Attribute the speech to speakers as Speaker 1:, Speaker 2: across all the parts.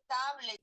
Speaker 1: tablet.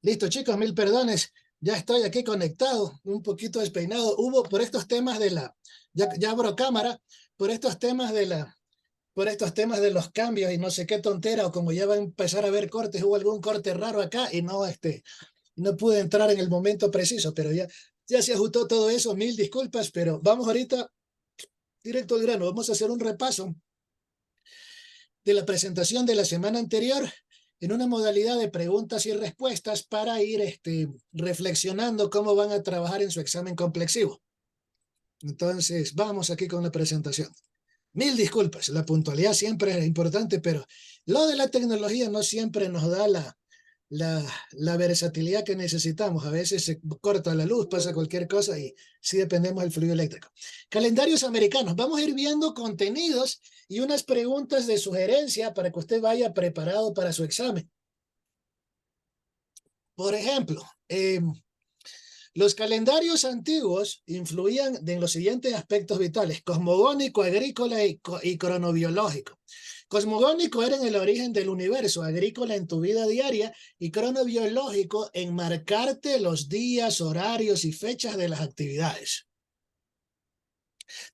Speaker 1: Listo, chicos, mil perdones. Ya estoy aquí conectado, un poquito despeinado. Hubo por estos temas de ya abro cámara, por estos temas por estos temas de los cambios y no sé qué tontera, o como ya va a empezar a haber cortes, hubo algún corte raro acá y no pude entrar en el momento preciso, pero ya se ajustó todo eso. Mil disculpas, pero vamos ahorita directo al grano. Vamos a hacer un repaso de la presentación de la semana anterior en una modalidad de preguntas y respuestas para ir reflexionando cómo van a trabajar en su examen complexivo. Entonces, vamos aquí con la presentación. Mil disculpas, la puntualidad siempre es importante, pero lo de la tecnología no siempre nos da la versatilidad que necesitamos. A veces se corta la luz, pasa cualquier cosa y sí dependemos del fluido eléctrico. Calendarios americanos. Vamos a ir viendo contenidos y unas preguntas de sugerencia para que usted vaya preparado para su examen. Por ejemplo, los calendarios antiguos influían en los siguientes aspectos vitales: cosmogónico, agrícola y cronobiológico. Cosmogónico era en el origen del universo, agrícola en tu vida diaria y cronobiológico en marcarte los días, horarios y fechas de las actividades.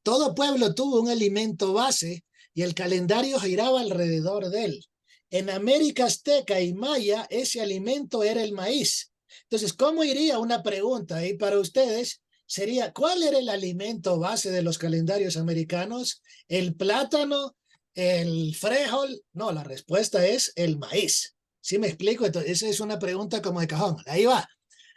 Speaker 1: Todo pueblo tuvo un alimento base y el calendario giraba alrededor de él. En América azteca y maya ese alimento era el maíz. Entonces, ¿cómo iría una pregunta ahí para ustedes? Sería, ¿cuál era el alimento base de los calendarios americanos? ¿El plátano? ¿El frijol? No, la respuesta es el maíz. ¿Sí me explico? Entonces, esa es una pregunta como de cajón. Ahí va.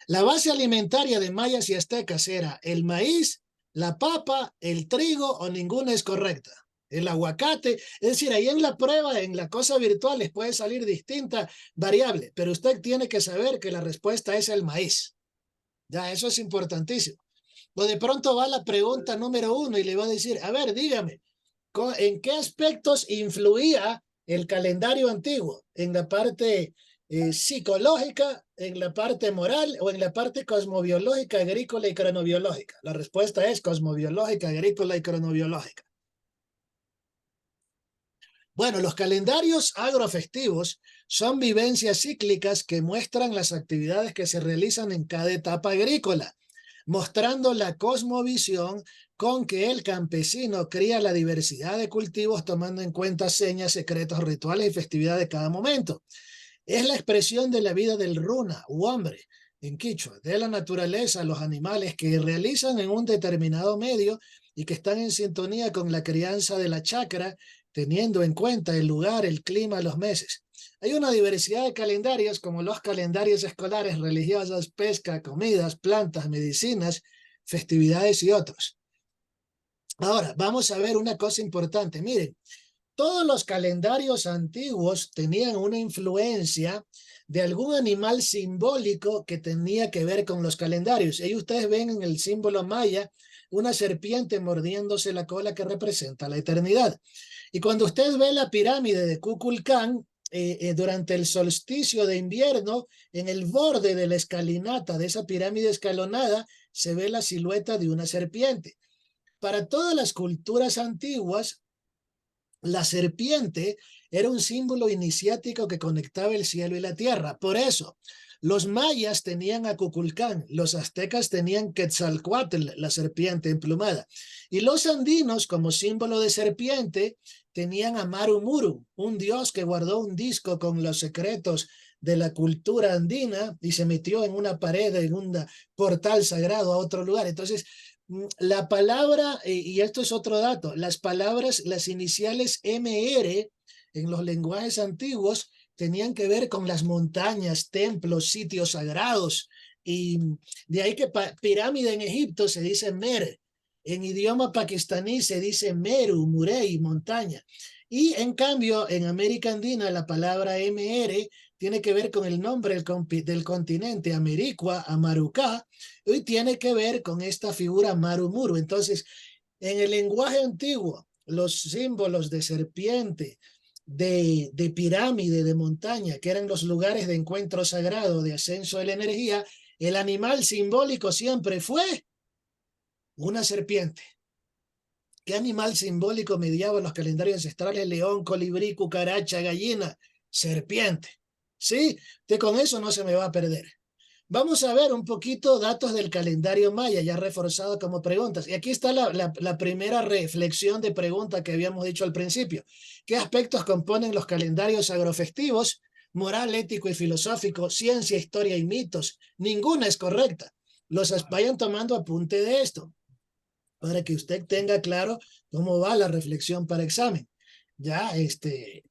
Speaker 1: La base alimentaria de mayas y aztecas era el maíz, la papa, el trigo o ninguna es correcta. El aguacate, es decir, ahí en la prueba, en la cosa virtual, les puede salir distinta variable, pero usted tiene que saber que la respuesta es el maíz. Ya, eso es importantísimo. O de pronto va la pregunta número 1 y le va a decir, a ver, dígame, ¿en qué aspectos influía el calendario antiguo? ¿En la parte psicológica, en la parte moral o en la parte cosmobiológica, agrícola y cronobiológica? La respuesta es cosmobiológica, agrícola y cronobiológica. Bueno, los calendarios agrofestivos son vivencias cíclicas que muestran las actividades que se realizan en cada etapa agrícola, mostrando la cosmovisión con que el campesino cría la diversidad de cultivos tomando en cuenta señas, secretos, rituales y festividades de cada momento. Es la expresión de la vida del runa u hombre en quichua, de la naturaleza, los animales que realizan en un determinado medio y que están en sintonía con la crianza de la chacra, teniendo en cuenta el lugar, el clima, los meses. Hay una diversidad de calendarios como los calendarios escolares, religiosos, pesca, comidas, plantas, medicinas, festividades y otros. Ahora, vamos a ver una cosa importante. Miren, todos los calendarios antiguos tenían una influencia de algún animal simbólico que tenía que ver con los calendarios. Y ustedes ven en el símbolo maya una serpiente mordiéndose la cola que representa la eternidad. Y cuando usted ve la pirámide de Kukulcán, durante el solsticio de invierno, en el borde de la escalinata de esa pirámide escalonada, se ve la silueta de una serpiente. Para todas las culturas antiguas, la serpiente era un símbolo iniciático que conectaba el cielo y la tierra. Por eso, los mayas tenían a Kukulcán, los aztecas tenían Quetzalcóatl, la serpiente emplumada, y los andinos, como símbolo de serpiente, tenían a Maru Muru, un dios que guardó un disco con los secretos de la cultura andina y se metió en una pared, en un portal sagrado a otro lugar. Entonces, la palabra, y esto es otro dato, las palabras, las iniciales MR en los lenguajes antiguos tenían que ver con las montañas, templos, sitios sagrados. Y de ahí que pirámide en Egipto se dice Mer. En idioma pakistaní se dice Meru, Murey, montaña. Y en cambio, en América Andina, la palabra MR tiene que ver con el nombre del continente, Americua, Amarucá, y tiene que ver con esta figura Marumuru. Entonces, en el lenguaje antiguo, los símbolos de serpiente, de pirámide, de montaña, que eran los lugares de encuentro sagrado, de ascenso de la energía, el animal simbólico siempre fue una serpiente. ¿Qué animal simbólico mediaba en los calendarios ancestrales? León, colibrí, cucaracha, gallina, serpiente. ¿Sí? Usted con eso no se me va a perder. Vamos a ver un poquito datos del calendario maya, ya reforzado como preguntas. Y aquí está la primera reflexión de pregunta que habíamos dicho al principio. ¿Qué aspectos componen los calendarios agrofestivos? Moral, ético y filosófico, ciencia, historia y mitos. Ninguna es correcta. Vayan tomando apunte de esto para que usted tenga claro cómo va la reflexión para examen. Ya,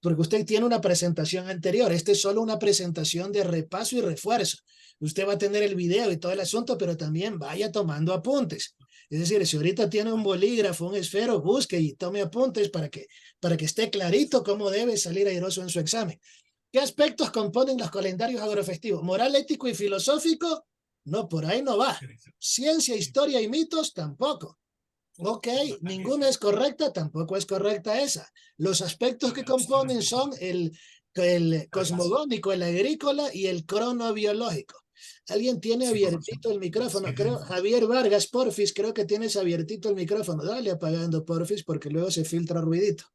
Speaker 1: porque usted tiene una presentación anterior. Este es solo una presentación de repaso y refuerzo. Usted va a tener el video y todo el asunto, pero también vaya tomando apuntes. Es decir, si ahorita tiene un bolígrafo, un esfero, busque y tome apuntes para que esté clarito cómo debe salir airoso en su examen. ¿Qué aspectos componen los calendarios agrofestivos? Moral, ético y filosófico, no, por ahí no va. Ciencia, historia y mitos, tampoco. Ok, ninguna es correcta, tampoco es correcta esa. Los aspectos que componen son el cosmogónico, el agrícola y el cronobiológico. ¿Alguien tiene abiertito el micrófono? Creo, Javier Vargas, porfis, creo que tienes abiertito el micrófono. Dale apagando, porfis, porque luego se filtra ruidito.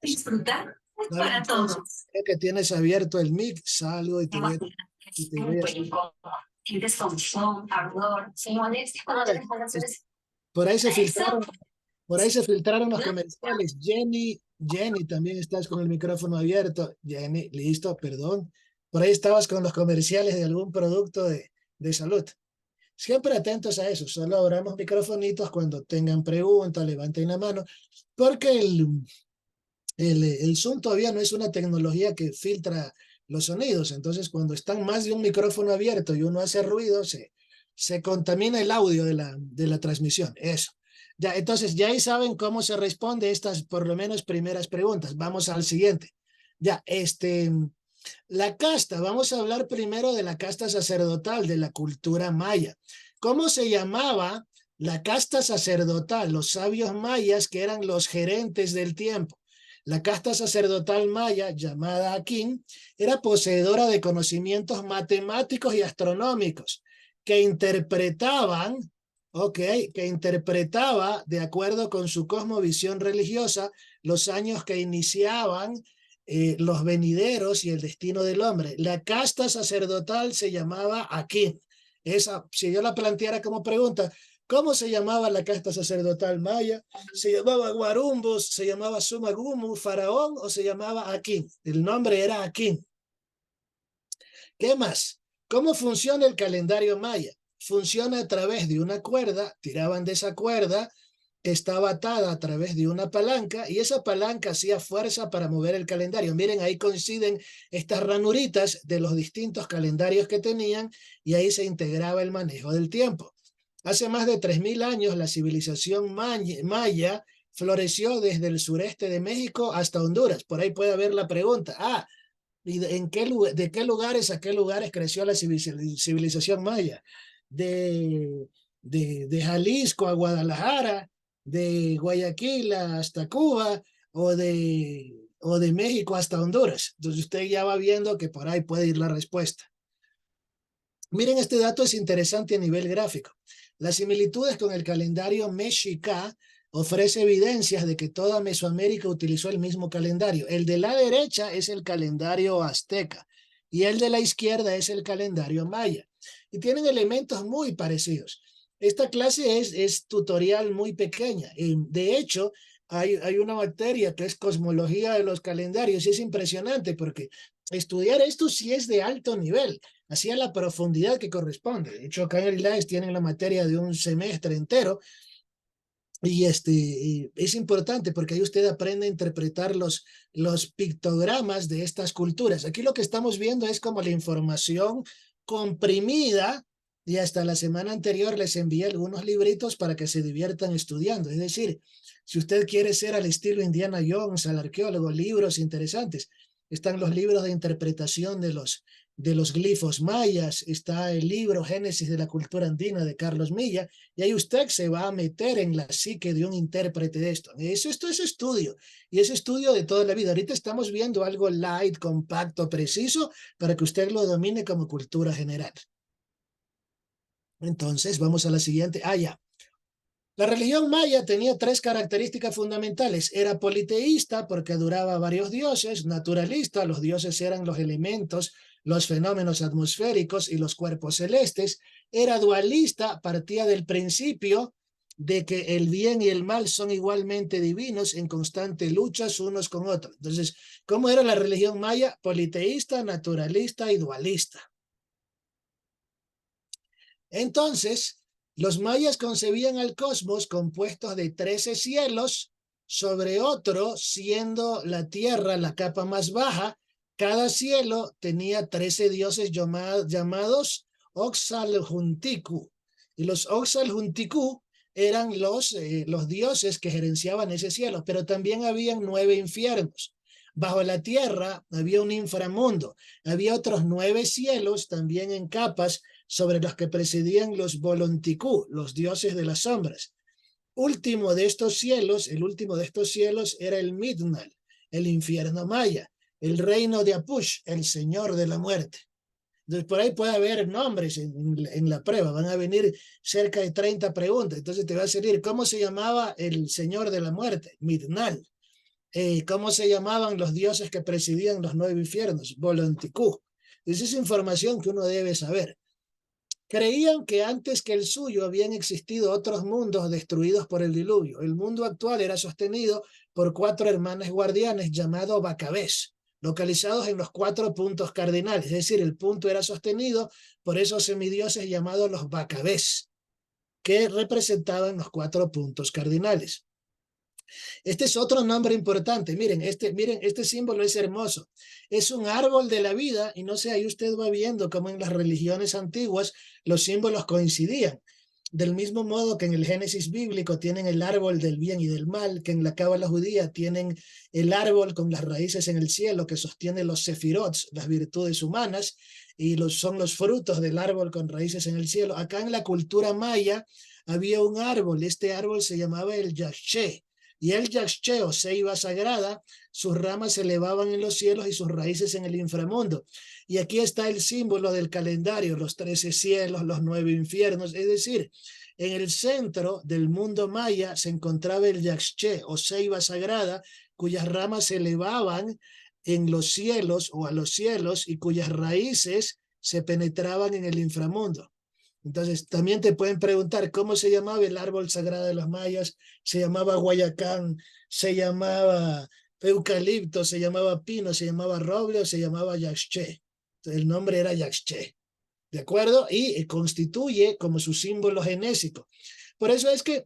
Speaker 2: Disfrutar para todos.
Speaker 1: Creo que tienes abierto el mic, salgo y te voy a... Por ahí se filtraron, por ahí se filtraron los comerciales. Jenny, también estás con el micrófono abierto. Jenny, listo, perdón. Por ahí estabas con los comerciales de algún producto de salud. Siempre atentos a eso. Solo abramos microfonitos cuando tengan preguntas, levanten la mano, porque el Zoom todavía no es una tecnología que filtra los sonidos. Entonces, cuando están más de un micrófono abierto y uno hace ruido, se contamina el audio de la transmisión. Eso. Ya, entonces, ya ahí saben cómo se responde estas, por lo menos, primeras preguntas. Vamos al siguiente. Ya, la casta. Vamos a hablar primero de la casta sacerdotal de la cultura maya. ¿Cómo se llamaba la casta sacerdotal? Los sabios mayas, que eran los gerentes del tiempo. La casta sacerdotal maya, llamada Akin, era poseedora de conocimientos matemáticos y astronómicos que interpretaban, que interpretaba de acuerdo con su cosmovisión religiosa los años que iniciaban los venideros y el destino del hombre. La casta sacerdotal se llamaba Akin. Esa, si yo la planteara como pregunta, ¿cómo se llamaba la casta sacerdotal maya? ¿Se llamaba Guarumbos, se llamaba Sumagumu, Faraón o se llamaba Akin? El nombre era Akin. ¿Qué más? ¿Cómo funciona el calendario maya? Funciona a través de una cuerda, tiraban de esa cuerda, estaba atada a través de una palanca y esa palanca hacía fuerza para mover el calendario. Miren, ahí coinciden estas ranuritas de los distintos calendarios que tenían y ahí se integraba el manejo del tiempo. Hace más de 3000 años la civilización maya floreció desde el sureste de México hasta Honduras. Por ahí puede haber la pregunta, ¿y de qué lugares a qué lugares creció la civilización maya? De Jalisco a Guadalajara, de Guayaquil hasta Cuba o de México hasta Honduras. Entonces usted ya va viendo que por ahí puede ir la respuesta. Miren, este dato es interesante a nivel gráfico. Las similitudes con el calendario mexica ofrece evidencias de que toda Mesoamérica utilizó el mismo calendario. El de la derecha es el calendario azteca y el de la izquierda es el calendario maya. Y tienen elementos muy parecidos. Esta clase es tutorial muy pequeña. De hecho, hay una materia que es cosmología de los calendarios y es impresionante porque estudiar esto sí es de alto nivel, así a la profundidad que corresponde. De hecho, acá en el ILAES tienen la materia de un semestre entero y es importante porque ahí usted aprende a interpretar los pictogramas de estas culturas. Aquí lo que estamos viendo es como la información comprimida y hasta la semana anterior les envié algunos libritos para que se diviertan estudiando. Es decir, si usted quiere ser al estilo Indiana Jones, al arqueólogo, libros interesantes, están los libros de interpretación de los glifos mayas, está el libro Génesis de la cultura andina de Carlos Milla, y ahí usted se va a meter en la psique de un intérprete de esto. Esto es estudio, y es estudio de toda la vida. Ahorita estamos viendo algo light, compacto, preciso, para que usted lo domine como cultura general. Entonces, vamos a la siguiente. Ya. La religión maya tenía 3 características fundamentales. Era politeísta porque adoraba a varios dioses, naturalista, los dioses eran los elementos los fenómenos atmosféricos y los cuerpos celestes. Era dualista, partía del principio de que el bien y el mal son igualmente divinos en constante luchas unos con otros. Entonces, ¿cómo era la religión maya? Politeísta, naturalista y dualista. Entonces, los mayas concebían al cosmos compuestos de 13 cielos sobre otro, siendo la tierra la capa más baja. Cada cielo tenía 13 dioses llamados Oxalhuntiku. Y los Oxalhuntiku eran los dioses que gerenciaban ese cielo, pero también habían 9 infiernos. Bajo la tierra había un inframundo, había otros 9 cielos también en capas sobre los que presidían los Bolonticú, los dioses de las sombras. El último de estos cielos era el Midnal, el infierno maya, el reino de Apush, el señor de la muerte. Entonces, por ahí puede haber nombres en la prueba, van a venir cerca de 30 preguntas, entonces te va a salir, ¿cómo se llamaba el señor de la muerte? Midnal. ¿Cómo se llamaban los dioses que presidían los 9 infiernos? Bolonticú. Esa es información que uno debe saber. Creían que antes que el suyo habían existido otros mundos destruidos por el diluvio. El mundo actual era sostenido por 4 hermanas guardianes llamados Bacabés, localizados en los 4 puntos cardinales. Es decir, el punto era sostenido por esos semidioses llamados los Bacabés, que representaban los 4 puntos cardinales. Este es otro nombre importante. Miren, este símbolo es hermoso. Es un árbol de la vida y no sé, ahí usted va viendo cómo en las religiones antiguas los símbolos coincidían. Del mismo modo que en el Génesis bíblico tienen el árbol del bien y del mal, que en la cábala judía tienen el árbol con las raíces en el cielo que sostiene los sefirots, las virtudes humanas, y son los frutos del árbol con raíces en el cielo. Acá en la cultura maya había un árbol, este árbol se llamaba el yaxché, y el yaxché o ceiba sagrada, sus ramas se elevaban en los cielos y sus raíces en el inframundo. Y aquí está el símbolo del calendario, los 13 cielos, los 9 infiernos, es decir, en el centro del mundo maya se encontraba el yaxché o ceiba sagrada, cuyas ramas se elevaban en los cielos o a los cielos y cuyas raíces se penetraban en el inframundo. Entonces, también te pueden preguntar cómo se llamaba el árbol sagrado de los mayas. Se llamaba guayacán, se llamaba eucalipto, se llamaba pino, se llamaba roble o se llamaba yaxché. El nombre era yaxché, ¿de acuerdo? Y constituye como su símbolo genésico. Por eso es que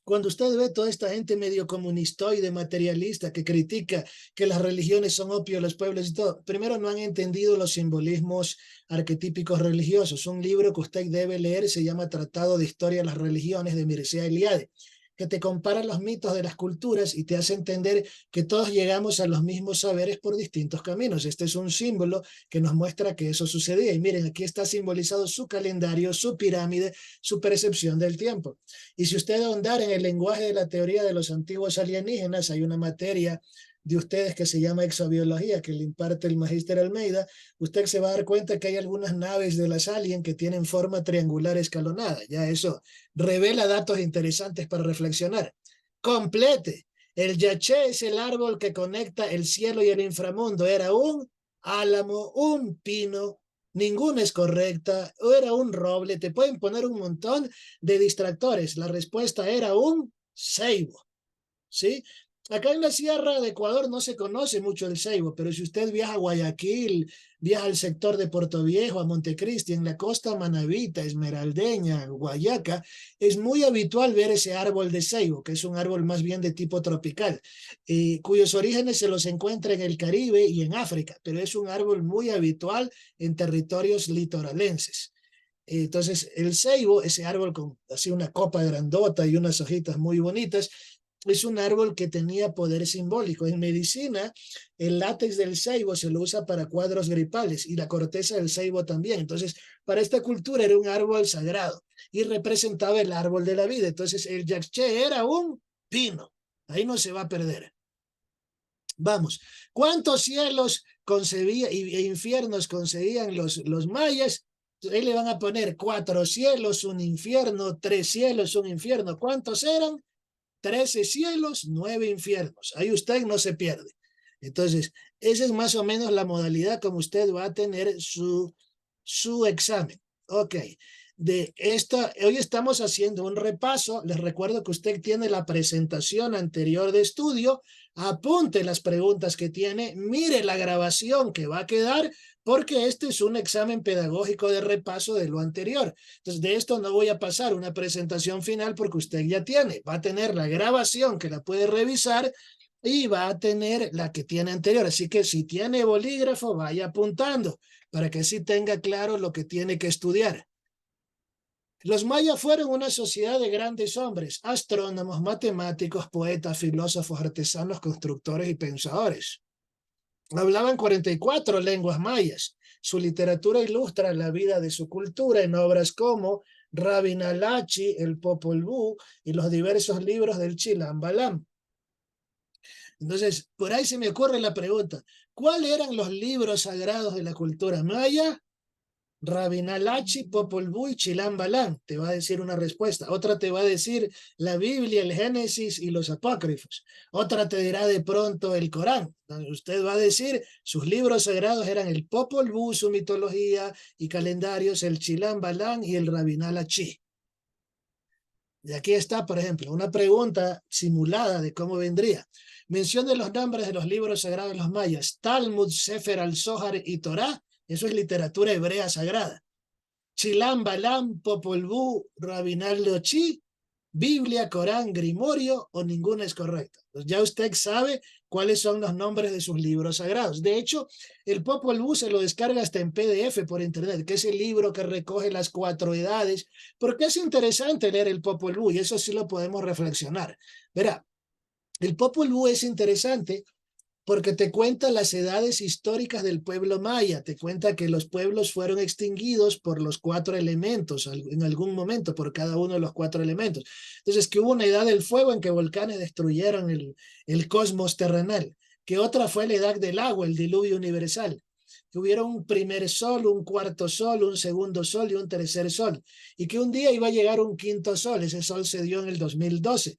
Speaker 1: cuando usted ve toda esta gente medio comunistoide, materialista, que critica que las religiones son opio de los pueblos y todo, primero no han entendido los simbolismos arquetípicos religiosos. Un libro que usted debe leer se llama Tratado de Historia de las Religiones de Mircea Eliade, que te compara los mitos de las culturas y te hace entender que todos llegamos a los mismos saberes por distintos caminos. Este es un símbolo que nos muestra que eso sucedía. Y miren, aquí está simbolizado su calendario, su pirámide, su percepción del tiempo. Y si usted ahondar en el lenguaje de la teoría de los antiguos alienígenas, hay una materia de ustedes que se llama exobiología, que le imparte el magíster Almeida, usted se va a dar cuenta que hay algunas naves de las aliens que tienen forma triangular escalonada. Ya eso revela datos interesantes para reflexionar. Complete. El yaché es el árbol que conecta el cielo y el inframundo. Era un álamo, un pino, ninguna es correcta, o era un roble. Te pueden poner un montón de distractores. La respuesta era un ceibo, ¿sí? Acá en la sierra de Ecuador no se conoce mucho el ceibo, pero si usted viaja a Guayaquil, viaja al sector de Puerto Viejo, a Montecristi, en la costa manabita, esmeraldeña, Guayaca, es muy habitual ver ese árbol de ceibo, que es un árbol más bien de tipo tropical, cuyos orígenes se los encuentra en el Caribe y en África, pero es un árbol muy habitual en territorios litoralenses. Entonces, el ceibo, ese árbol con así una copa grandota y unas hojitas muy bonitas, es un árbol que tenía poder simbólico. En medicina, el látex del ceibo se lo usa para cuadros gripales y la corteza del ceibo también. Entonces, para esta cultura era un árbol sagrado y representaba el árbol de la vida. Entonces, el yaxché era un pino. Ahí no se va a perder. Vamos, ¿cuántos cielos concebía e infiernos concebían los mayas? Ahí le van a poner 4 cielos, un infierno, 3 cielos, un infierno. ¿Cuántos eran? 13 cielos, 9 infiernos. Ahí usted no se pierde. Entonces, esa es más o menos la modalidad como usted va a tener su examen. Ok. Hoy estamos haciendo un repaso. Les recuerdo que usted tiene la presentación anterior de estudio. Apunte las preguntas que tiene, mire la grabación que va a quedar, porque este es un examen pedagógico de repaso de lo anterior. Entonces, de esto no voy a pasar una presentación final porque usted ya tiene. Va a tener la grabación que la puede revisar y va a tener la que tiene anterior. Así que si tiene bolígrafo, vaya apuntando para que así tenga claro lo que tiene que estudiar. Los mayas fueron una sociedad de grandes hombres, astrónomos, matemáticos, poetas, filósofos, artesanos, constructores y pensadores. Hablaban 44 lenguas mayas. Su literatura ilustra la vida de su cultura en obras como Rabinalachi, el Popol Vuh y los diversos libros del Chilam Balam. Entonces, por ahí se me ocurre la pregunta, ¿cuáles eran los libros sagrados de la cultura maya? Rabinalachi, Popol Vuh y Chilam Balam, te va a decir una respuesta. Otra te va a decir la Biblia, el Génesis y los apócrifos. Otra te dirá de pronto el Corán. Usted va a decir sus libros sagrados eran el Popol Vuh, su mitología y calendarios, el Chilam Balam y el Rabinalachi. Y aquí está, por ejemplo, una pregunta simulada de cómo vendría. Mencione los nombres de los libros sagrados de los mayas. Talmud, Sefer al-Zohar y Torah. Eso es literatura hebrea sagrada. Chilam, Balam, Popol Vuh, Rabinal Leochi, Biblia, Corán, Grimorio o ninguna es correcta. Pues ya usted sabe cuáles son los nombres de sus libros sagrados. De hecho, el Popol Vuh se lo descarga hasta en PDF por internet, que es el libro que recoge las 4 edades, porque es interesante leer el Popol Vuh y eso sí lo podemos reflexionar. Verá, el Popol Vuh es interesante porque te cuenta las edades históricas del pueblo maya, te cuenta que los pueblos fueron extinguidos por los 4 elementos en algún momento, por cada uno de los 4 elementos. Entonces, que hubo una edad del fuego en que volcanes destruyeron el cosmos terrenal, que otra fue la edad del agua, el diluvio universal, que hubiera un primer sol, un cuarto sol, un segundo sol y un tercer sol, y que un día iba a llegar un quinto sol, ese sol se dio en el 2012,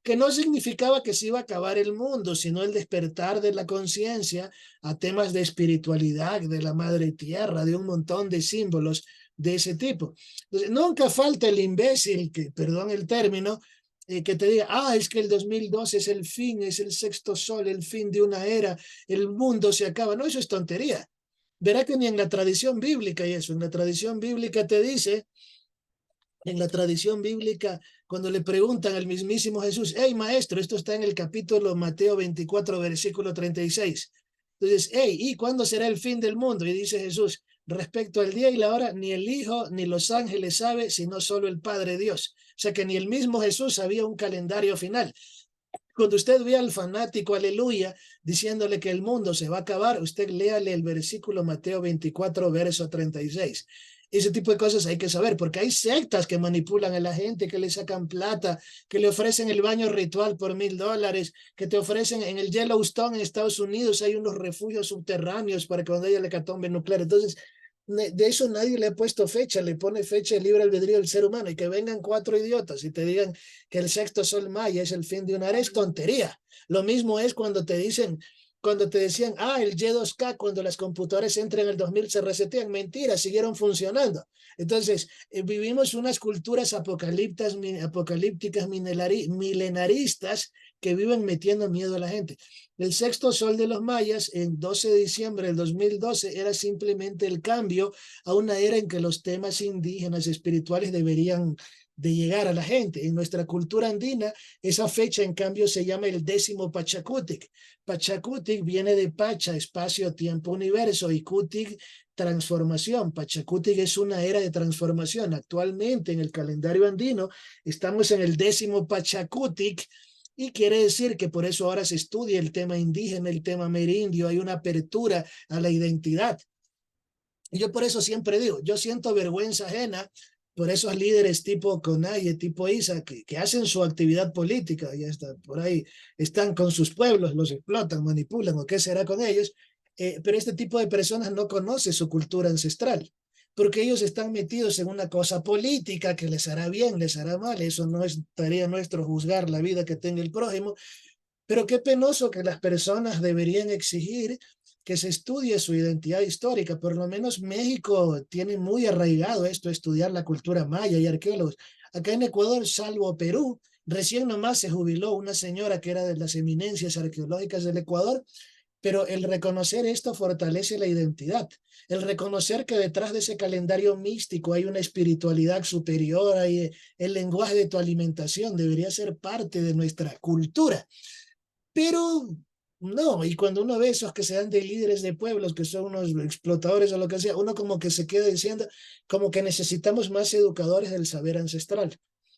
Speaker 1: que no significaba que se iba a acabar el mundo, sino el despertar de la conciencia a temas de espiritualidad, de la madre tierra, de un montón de símbolos de ese tipo. Entonces, nunca falta el imbécil, que, perdón el término, que te diga, es que el 2012 es el fin, es el sexto sol, el fin de una era, el mundo se acaba. No, eso es tontería. Verá que ni en la tradición bíblica hay eso. En la tradición bíblica te dice, en la tradición bíblica, cuando le preguntan al mismísimo Jesús, hey maestro, esto está en el capítulo Mateo 24, versículo 36. Entonces, hey, ¿y cuándo será el fin del mundo? Y dice Jesús, respecto al día y la hora, ni el Hijo ni los ángeles sabe, sino solo el Padre Dios. O sea que ni el mismo Jesús sabía un calendario final. Cuando usted ve al fanático, aleluya, diciéndole que el mundo se va a acabar, usted léale el versículo Mateo 24, verso 36. Ese tipo de cosas hay que saber, porque hay sectas que manipulan a la gente, que le sacan plata, que le ofrecen el baño ritual por $1,000, que te ofrecen en el Yellowstone en Estados Unidos, hay unos refugios subterráneos para que cuando haya la hecatombe nuclear. Entonces, de eso nadie le ha puesto fecha, le pone fecha el libre albedrío del ser humano, y que vengan 4 idiotas y te digan que el sexto sol maya es el fin de una era, es tontería. Lo mismo es cuando te dicen, cuando te decían, el Y2K, cuando las computadoras entran en el 2000 se resetean. Mentira, siguieron funcionando. Entonces, vivimos unas culturas apocalípticas milenaristas que viven metiendo miedo a la gente. El sexto sol de los mayas, en 12 de diciembre del 2012, era simplemente el cambio a una era en que los temas indígenas espirituales deberían de llegar a la gente. En nuestra cultura andina, esa fecha, en cambio, se llama el 10º Pachacutic. Pachacutic viene de Pacha, espacio, tiempo, universo, y Cutic, transformación. Pachacutic es una era de transformación. Actualmente, en el calendario andino, estamos en el 10º Pachacutic, y quiere decir que por eso ahora se estudia el tema indígena, el tema amerindio, hay una apertura a la identidad. Y yo por eso siempre digo, yo siento vergüenza ajena por esos líderes tipo Conaye, tipo Isa, que hacen su actividad política, ya está, por ahí están con sus pueblos, los explotan, manipulan, o qué será con ellos, pero este tipo de personas no conoce su cultura ancestral, porque ellos están metidos en una cosa política que les hará bien, les hará mal. Eso no es tarea nuestra juzgar la vida que tenga el prójimo, Pero qué penoso que las personas deberían exigir que se estudie su identidad histórica. Por lo menos México tiene muy arraigado esto, estudiar la cultura maya y arqueólogos. Acá en Ecuador, salvo Perú, recién nomás se jubiló una señora que era de las eminencias arqueológicas del Ecuador, pero el reconocer esto fortalece la identidad. El reconocer que detrás de ese calendario místico hay una espiritualidad superior, hay el lenguaje de tu alimentación, debería ser parte de nuestra cultura. Pero no, y cuando uno ve esos que se dan de líderes de pueblos, que son unos explotadores o lo que sea, uno como que se queda diciendo, como que necesitamos más educadores del saber ancestral.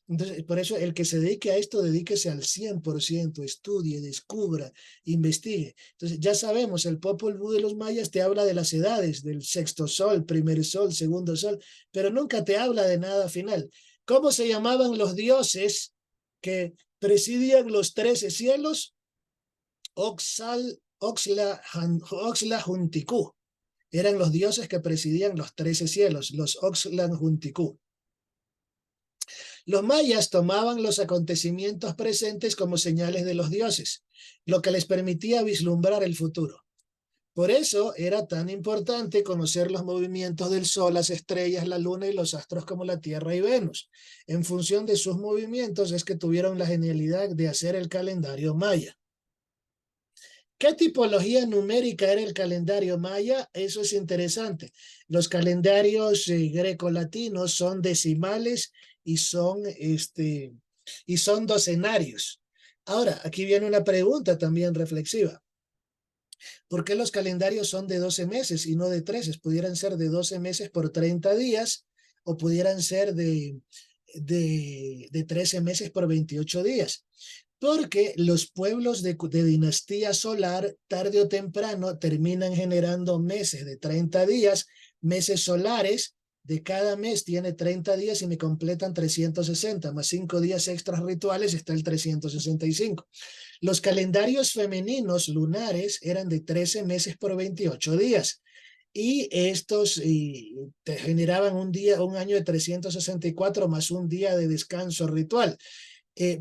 Speaker 1: Entonces, por eso el que se dedique a esto, dedíquese al 100%, estudie, descubra, investigue. Entonces, ya sabemos, el Popol Vuh de los mayas te habla de las edades, del sexto sol, primer sol, segundo sol, pero nunca te habla de nada final. ¿Cómo se llamaban los dioses que presidían los 13 cielos? Oxlajuntecú. Eran los dioses que presidían los 13 cielos, los Oxlajuntecú. Los mayas tomaban los acontecimientos presentes como señales de los dioses, lo que les permitía vislumbrar el futuro. Por eso era tan importante conocer los movimientos del Sol, las estrellas, la Luna y los astros como la Tierra y Venus. En función de sus movimientos es que tuvieron la genialidad de hacer el calendario maya. ¿Qué tipología numérica era el calendario maya? Eso es interesante. Los calendarios grecolatinos son decimales y son docenarios. Ahora, aquí viene una pregunta también reflexiva. ¿Por qué los calendarios son de 12 meses y no de 13? Pudieran ser de 12 meses por 30 días o pudieran ser de 13 meses por 28 días. Porque los pueblos de dinastía solar, tarde o temprano, terminan generando meses de 30 días, meses solares. De cada mes tiene 30 días y me completan 360, más 5 días extras rituales está el 365. Los calendarios femeninos lunares eran de 13 meses por 28 días. Y estos te generaban un año de 364 más un día de descanso ritual.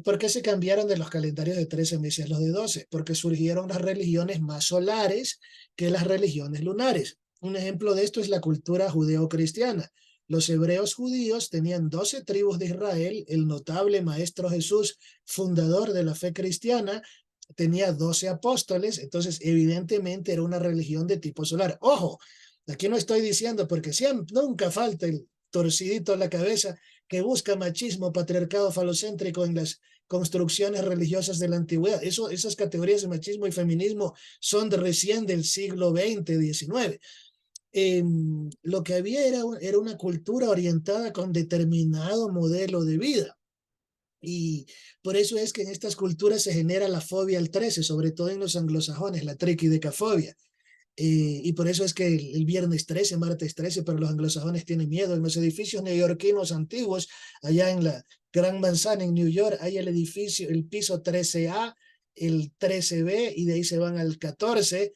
Speaker 1: ¿Por qué se cambiaron de los calendarios de 13 meses a los de 12? Porque surgieron las religiones más solares que las religiones lunares. Un ejemplo de esto es la cultura judeo-cristiana. Los hebreos judíos tenían 12 tribus de Israel. El notable maestro Jesús, fundador de la fe cristiana, tenía 12 apóstoles. Entonces, evidentemente, era una religión de tipo solar. Ojo, aquí no estoy diciendo, porque siempre, nunca falta el torcidito en la cabeza que busca machismo, patriarcado falocéntrico en las construcciones religiosas de la antigüedad. Esas categorías de machismo y feminismo son recién del siglo XX, XIX. Lo que había era una cultura orientada con determinado modelo de vida. Y por eso es que en estas culturas se genera la fobia al 13, sobre todo en los anglosajones, la triquidecafobia. Y por eso es que el viernes 13, martes 13, pero los anglosajones tienen miedo. En los edificios neoyorquinos antiguos, allá en la Gran Manzana en New York, hay el piso 13A, el 13B, y de ahí se van al 14,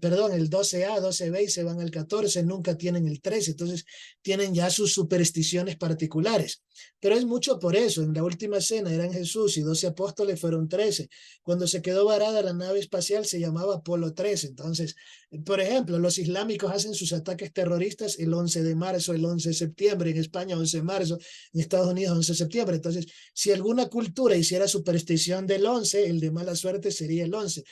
Speaker 1: perdón, el 12A, 12B, y se van al 14, nunca tienen el 13, entonces tienen ya sus supersticiones particulares. Pero es mucho por eso. En la última cena eran Jesús y 12 apóstoles, fueron 13. Cuando se quedó varada la nave espacial se llamaba Apolo 13. Entonces, por ejemplo, los islámicos hacen sus ataques terroristas el 11 de marzo, el 11 de septiembre, en España 11 de marzo, en Estados Unidos 11 de septiembre. Entonces, si alguna cultura hiciera superstición del 11, el de mala suerte sería el 11.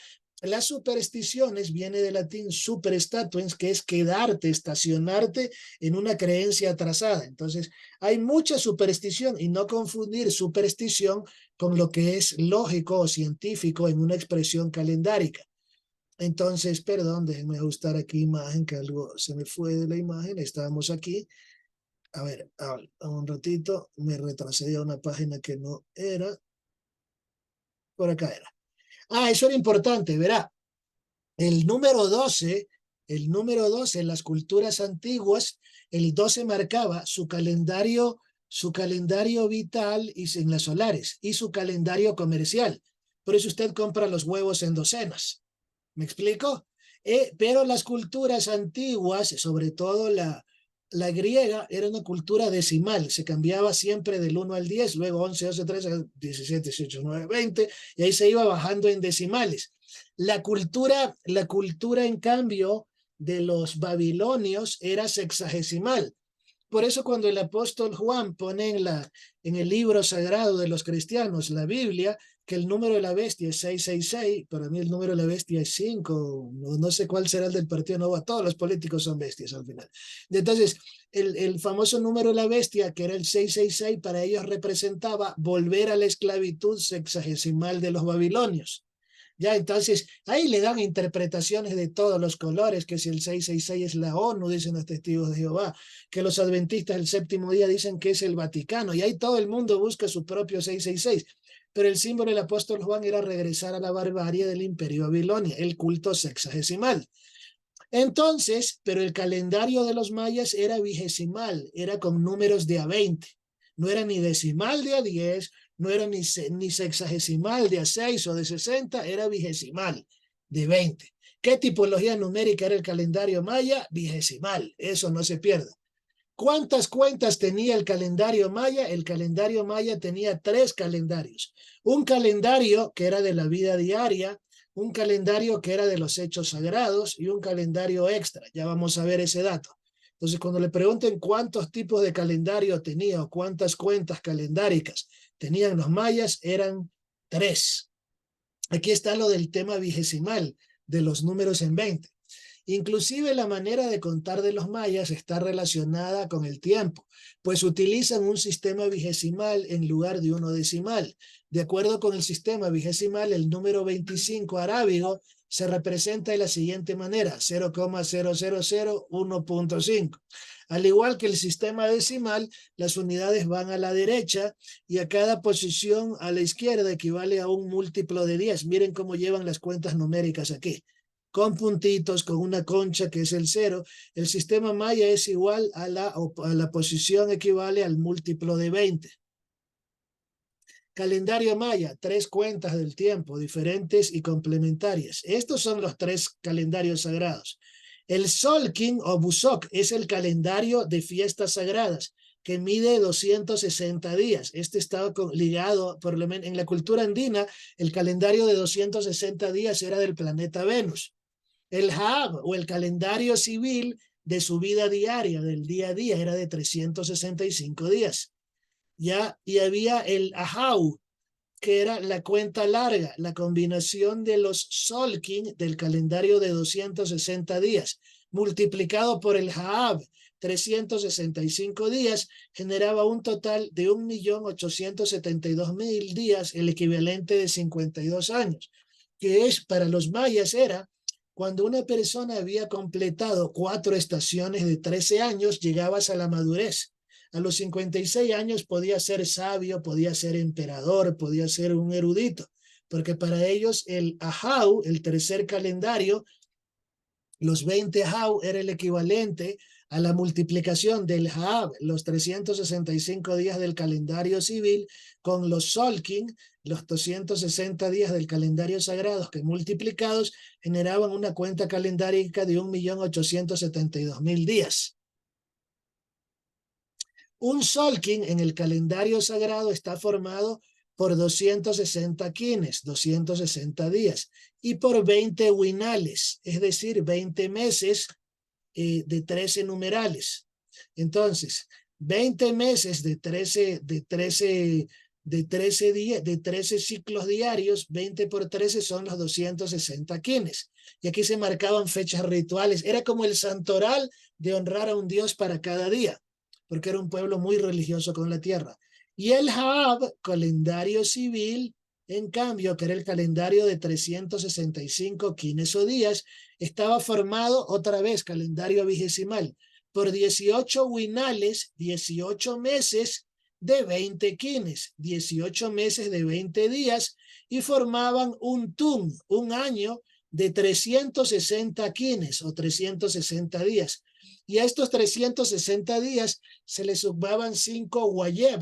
Speaker 1: Las supersticiones viene del latín superstatuens, que es quedarte, estacionarte en una creencia atrasada. Entonces, hay mucha superstición y no confundir superstición con lo que es lógico o científico en una expresión calendárica. Entonces, perdón, déjenme ajustar aquí imagen, que algo se me fue de la imagen. Estábamos aquí. A ver, un ratito, me retrocedí a una página que no era. Por acá era. Eso era importante, verá. El número 12, en las culturas antiguas, el 12 marcaba su calendario vital y en las solares y su calendario comercial. Por eso usted compra los huevos en docenas. ¿Me explico? Pero las culturas antiguas, sobre todo La griega era una cultura decimal, se cambiaba siempre del 1 al 10, luego 11, 12, 13, 17, 18, 9, 20, y ahí se iba bajando en decimales. La cultura en cambio, de los babilonios era sexagesimal. Por eso cuando el apóstol Juan pone en el libro sagrado de los cristianos, la Biblia, que el número de la bestia es 666, para mí el número de la bestia es 5, no sé cuál será el del Partido Nuevo, todos los políticos son bestias al final. Entonces, el famoso número de la bestia, que era el 666, para ellos representaba volver a la esclavitud sexagesimal de los babilonios. Ya, entonces, ahí le dan interpretaciones de todos los colores, que si el 666 es la ONU, dicen los testigos de Jehová, que los adventistas del séptimo día dicen que es el Vaticano, y ahí todo el mundo busca su propio 666. Pero el símbolo del apóstol Juan era regresar a la barbarie del imperio Babilonia, el culto sexagesimal. Entonces, pero el calendario de los mayas era vigesimal, era con números de a 20. No era ni decimal de a 10, no era ni sexagesimal de a 6 o de 60, era vigesimal de 20. ¿Qué tipología numérica era el calendario maya? Vigesimal, eso no se pierda. ¿Cuántas cuentas tenía el calendario maya? El calendario maya tenía 3 calendarios. Un calendario que era de la vida diaria, un calendario que era de los hechos sagrados y un calendario extra. Ya vamos a ver ese dato. Entonces, cuando le pregunten cuántos tipos de calendario tenía o cuántas cuentas calendáricas tenían los mayas, eran 3. Aquí está lo del tema vigesimal, de los números en 20. Inclusive la manera de contar de los mayas está relacionada con el tiempo, pues utilizan un sistema vigesimal en lugar de uno decimal. De acuerdo con el sistema vigesimal, el número 25 arábigo se representa de la siguiente manera, 0,0001.5. Al igual que el sistema decimal, las unidades van a la derecha y a cada posición a la izquierda equivale a un múltiplo de 10. Miren cómo llevan las cuentas numéricas aquí, con puntitos, con una concha que es el 0. El sistema maya es igual a la posición equivale al múltiplo de 20. Calendario maya, 3 cuentas del tiempo, diferentes y complementarias. Estos son los 3 calendarios sagrados. El Solkin o Busok es el calendario de fiestas sagradas, que mide 260 días. Este estaba ligado, por lo menos en la cultura andina, el calendario de 260 días era del planeta Venus. El Haab o el calendario civil de su vida diaria, del día a día, era de 365 días. ¿Ya? Y había el Ahau, que era la cuenta larga, la combinación de los Solkin del calendario de 260 días, multiplicado por el Haab, 365 días, generaba un total de 1.872.000 días, el equivalente de 52 años, que es para los mayas era cuando una persona había completado 4 estaciones de 13 años, llegabas a la madurez. A los 56 años podía ser sabio, podía ser emperador, podía ser un erudito, porque para ellos el Ahau, el tercer calendario, los 20 Ahau era el equivalente a la multiplicación del Haab, los 365 días del calendario civil, con los Solkin, los 260 días del calendario sagrado, que multiplicados generaban una cuenta calendárica de 1.872.000 días. Un Solkin en el calendario sagrado está formado por 260 quines, 260 días, y por 20 winales, es decir, 20 meses de 13 numerales. Entonces, 20 meses de 13 días, de 13 ciclos diarios, 20 por 13 son los 260 quines. Y aquí se marcaban fechas rituales. Era como el santoral de honrar a un dios para cada día, porque era un pueblo muy religioso con la tierra. Y el Haab, calendario civil, en cambio, que era el calendario de 365 quines o días, estaba formado otra vez, calendario vigesimal, por 18 winales, 18 meses de 20 quines, 18 meses de 20 días, y formaban un tun, un año de 360 quines o 360 días. Y a estos 360 días se le sumaban 5 wayeb,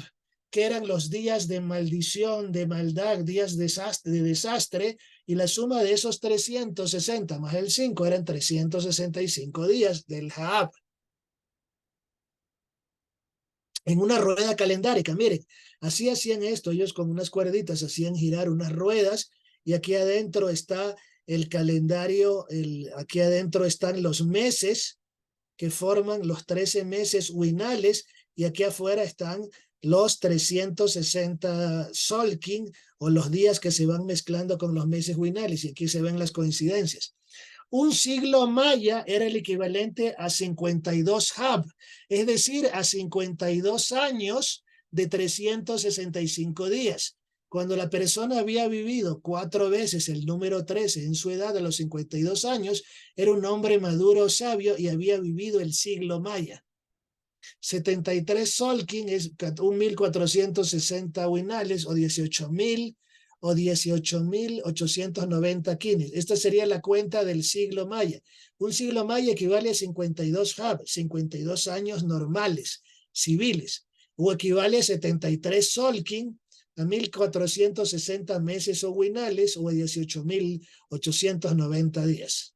Speaker 1: que eran los días de maldición, de maldad, días de desastre, y la suma de esos 360 más el 5 eran 365 días del Haab. en una rueda calendárica. Miren, así hacían esto, ellos con unas cuerditas hacían girar unas ruedas y aquí adentro está el calendario, aquí adentro están los meses que forman los 13 meses winales y aquí afuera están los 360 Solkin o los días que se van mezclando con los meses winales y aquí se ven las coincidencias. Un siglo maya era el equivalente a 52 Hab, es decir, a 52 años de 365 días. Cuando la persona había vivido 4 veces el número 13 en su edad a los 52 años, era un hombre maduro, sabio y había vivido el siglo maya. 73 Solkin es 1.460 winales o 18.000 o 18.890 quines. Esta sería la cuenta del siglo maya. Un siglo maya equivale a 52 Hab, 52 años normales, civiles, o equivale a 73 Solkin, a 1.460 meses o winales o a 18.890 días.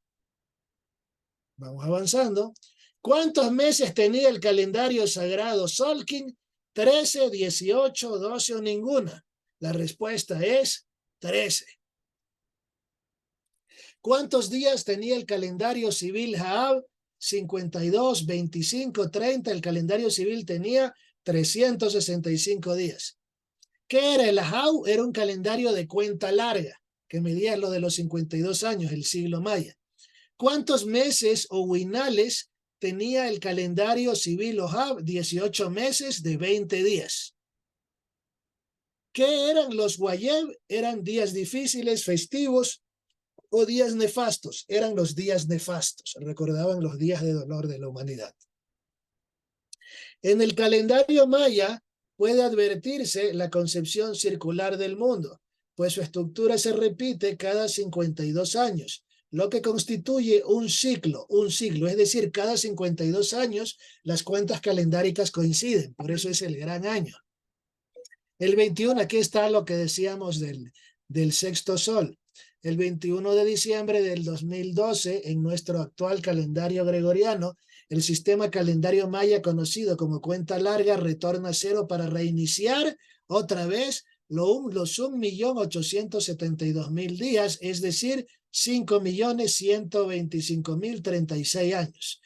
Speaker 1: Vamos avanzando. ¿Cuántos meses tenía el calendario sagrado Solkin? 13, 18, 12 o ninguna. La respuesta es 13. ¿Cuántos días tenía el calendario civil Haab? 52, 25, 30. El calendario civil tenía 365 días. ¿Qué era el Haab? Era un calendario de cuenta larga que medía lo de los 52 años, el siglo maya. ¿Cuántos meses o winales tenía el calendario civil Ohab? 18 meses de 20 días. ¿Qué eran los Wayeb? Eran días difíciles, festivos o días nefastos. Eran los días nefastos. Recordaban los días de dolor de la humanidad. En el calendario maya puede advertirse la concepción circular del mundo, pues su estructura se repite cada 52 años. Lo que constituye un siglo, es decir, cada 52 años las cuentas calendáricas coinciden, por eso es el gran año. El 21, aquí está lo que decíamos del sexto sol. El 21 de diciembre del 2012, en nuestro actual calendario gregoriano, el sistema calendario maya conocido como cuenta larga retorna a cero para reiniciar otra vez los 1.872.000 días, es decir, 5.125.036 años.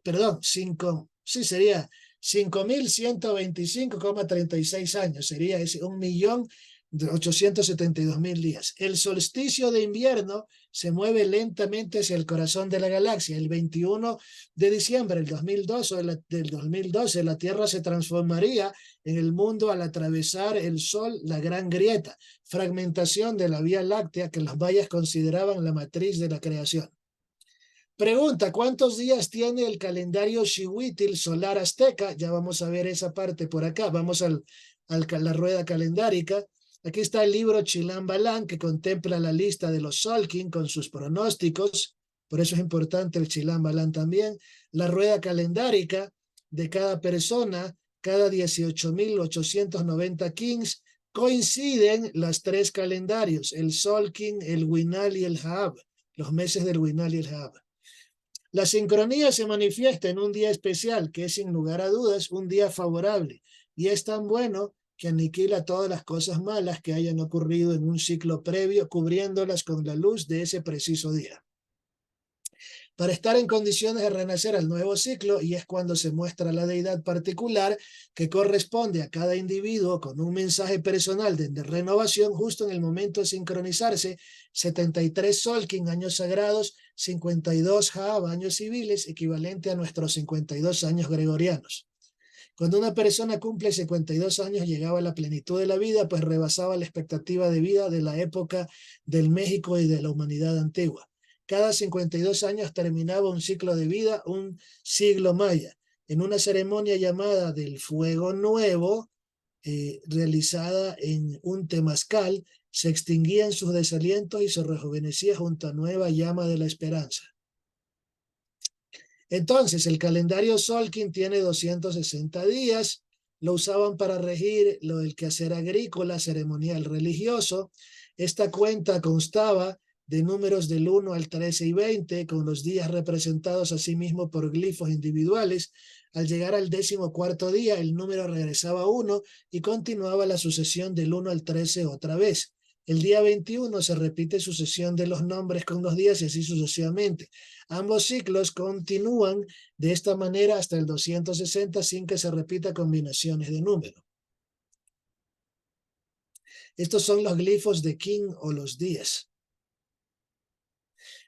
Speaker 1: Perdón, sería 5.125,36 años, sería ese 1.872.000 días. El solsticio de invierno se mueve lentamente hacia el corazón de la galaxia. El 21 de diciembre del 2012, la Tierra se transformaría en el mundo al atravesar el Sol, la Gran Grieta, fragmentación de la Vía Láctea que los mayas consideraban la matriz de la creación. Pregunta, ¿cuántos días tiene el calendario Xihuitil solar azteca? Ya vamos a ver esa parte por acá. Vamos a la rueda calendárica. Aquí está el libro Chilam Balam, que contempla la lista de los Solkin con sus pronósticos. Por eso es importante el Chilam Balam también. La rueda calendárica de cada persona, cada 18.890 kings, coinciden los 3 calendarios, el Solkin, el Winal y el Haab, los meses del Winal y el Haab. La sincronía se manifiesta en un día especial, que es sin lugar a dudas un día favorable, y es tan bueno que aniquila todas las cosas malas que hayan ocurrido en un ciclo previo, cubriéndolas con la luz de ese preciso día. Para estar en condiciones de renacer al nuevo ciclo, y es cuando se muestra la deidad particular que corresponde a cada individuo con un mensaje personal de renovación justo en el momento de sincronizarse, 73 Solkin, años sagrados, 52 Haab, años civiles, equivalente a nuestros 52 años gregorianos. Cuando una persona cumple 52 años, llegaba a la plenitud de la vida, pues rebasaba la expectativa de vida de la época del México y de la humanidad antigua. Cada 52 años terminaba un ciclo de vida, un siglo maya, en una ceremonia llamada del Fuego Nuevo, realizada en un temazcal, se extinguían sus desalientos y se rejuvenecía junto a nueva llama de la esperanza. Entonces, el calendario Solkin tiene 260 días, lo usaban para regir el quehacer agrícola, ceremonial, religioso. Esta cuenta constaba de números del 1 al 13 y 20, con los días representados asimismo por glifos individuales. Al llegar al 14º día, el número regresaba a 1 y continuaba la sucesión del 1 al 13 otra vez. El día 21 se repite sucesión de los nombres con los días y así sucesivamente. Ambos ciclos continúan de esta manera hasta el 260 sin que se repita combinaciones de números. Estos son los glifos de King o los días.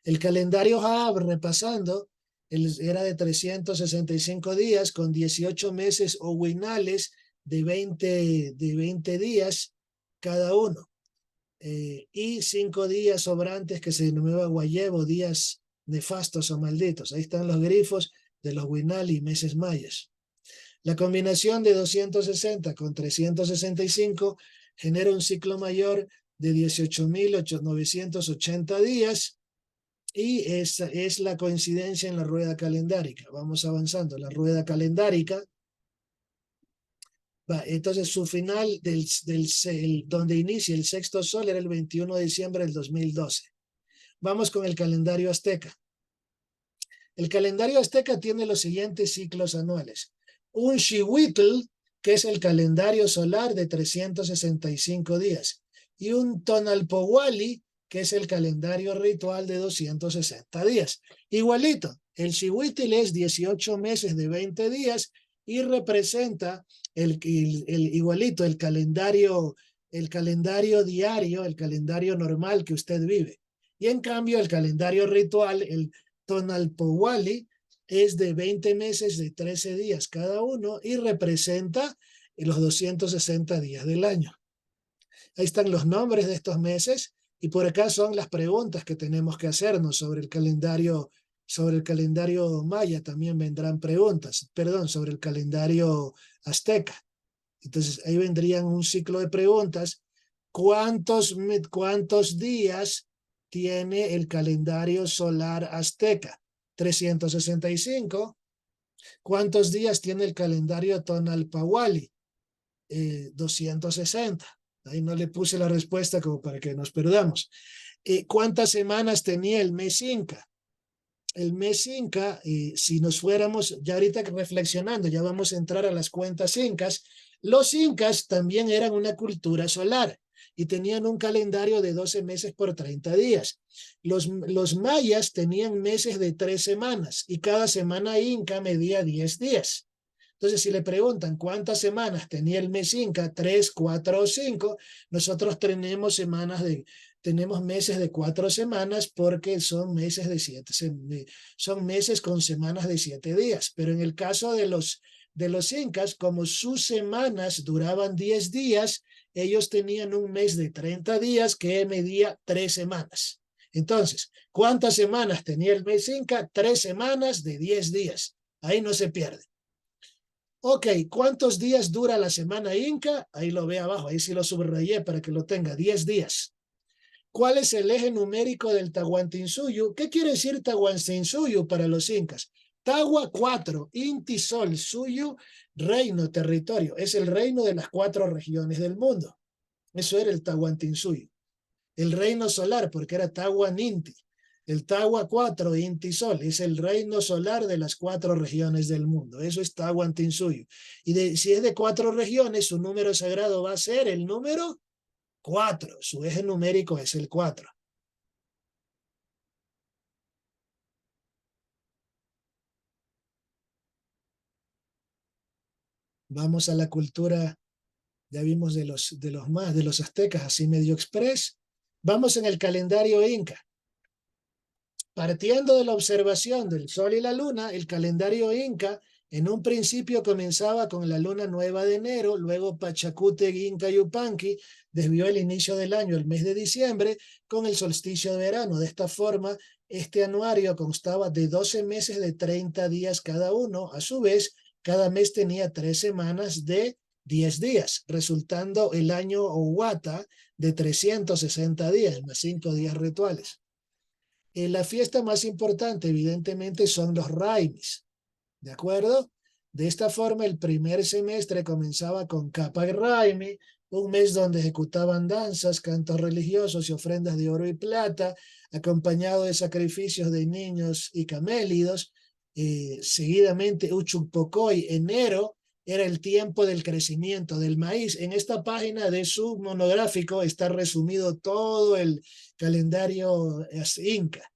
Speaker 1: El calendario Haab, repasando, era de 365 días con 18 meses oguinales de 20 días cada uno. Y 5 días sobrantes que se denomina guayevo, días nefastos o malditos. Ahí están los grifos de los guinali, meses mayas. La combinación de 260 con 365 genera un ciclo mayor de 18.980 días y esa es la coincidencia en la rueda calendárica. Vamos avanzando. La rueda calendárica. Entonces su final donde inicia el sexto sol era el 21 de diciembre del 2012. Vamos con el calendario azteca. El calendario azteca tiene los siguientes ciclos anuales. Un Xihuitl, que es el calendario solar de 365 días, y un Tonalpohualli, que es el calendario ritual de 260 días. Igualito, el Xihuitl es 18 meses de 20 días y representa igualito el calendario diario, el calendario normal que usted vive. Y en cambio el calendario ritual, el Tonalpohualli, es de 20 meses de 13 días cada uno y representa los 260 días del año. Ahí están los nombres de estos meses y por acá son las preguntas que tenemos que hacernos sobre el calendario maya. También vendrán preguntas, perdón, sobre el calendario azteca. Entonces ahí vendrían un ciclo de preguntas. ¿Cuántos días tiene el calendario solar azteca? 365. ¿Cuántos días tiene el calendario Tonalpohualli? 260. Ahí no le puse la respuesta como para que nos perdamos. ¿Cuántas semanas tenía el mes inca? El mes inca, si nos fuéramos, ya ahorita reflexionando, ya vamos a entrar a las cuentas incas. Los incas también eran una cultura solar y tenían un calendario de 12 meses por 30 días. Los mayas tenían meses de 3 semanas y cada semana inca medía 10 días. Entonces, si le preguntan cuántas semanas tenía el mes inca, 3, 4 o 5, nosotros tenemos meses de 4 semanas porque son meses de 7, son meses con semanas de 7 días. Pero en el caso de los incas, como sus semanas duraban 10 días, ellos tenían un mes de 30 días que medía 3 semanas. Entonces, ¿cuántas semanas tenía el mes inca? 3 semanas de 10 días. Ahí no se pierde. Ok, ¿cuántos días dura la semana inca? Ahí lo ve abajo, ahí sí lo subrayé para que lo tenga, 10 días. ¿Cuál es el eje numérico del Tahuantinsuyo? ¿Qué quiere decir Tahuantinsuyo para los incas? Tawa 4, Inti Sol, Suyo, reino, territorio. Es el reino de las 4 regiones del mundo. Eso era el Tahuantinsuyo. El reino solar, porque era Tahuan Inti. El Tawa 4, Inti Sol, es el reino solar de las 4 regiones del mundo. Eso es Tahuantinsuyo. Y si es de 4 regiones, su número sagrado va a ser el número 4. Su eje numérico es el 4. Vamos a la cultura, ya vimos de los aztecas, así medio express. Vamos en el calendario inca. Partiendo de la observación del sol y la luna, el calendario inca en un principio comenzaba con la luna nueva de enero, luego Pachacuti Inca Yupanqui desvió el inicio del año, el mes de diciembre, con el solsticio de verano. De esta forma, este anuario constaba de 12 meses de 30 días cada uno. A su vez, cada mes tenía 3 semanas de 10 días, resultando el año Owata de 360 días, más 5 días rituales. La fiesta más importante, evidentemente, son los Raimis, ¿de acuerdo? De esta forma, el primer semestre comenzaba con Capac Raimi, un mes donde ejecutaban danzas, cantos religiosos y ofrendas de oro y plata, acompañado de sacrificios de niños y camélidos. Seguidamente, Uchucpocoy, enero, era el tiempo del crecimiento del maíz. En esta página de su monográfico está resumido todo el calendario inca.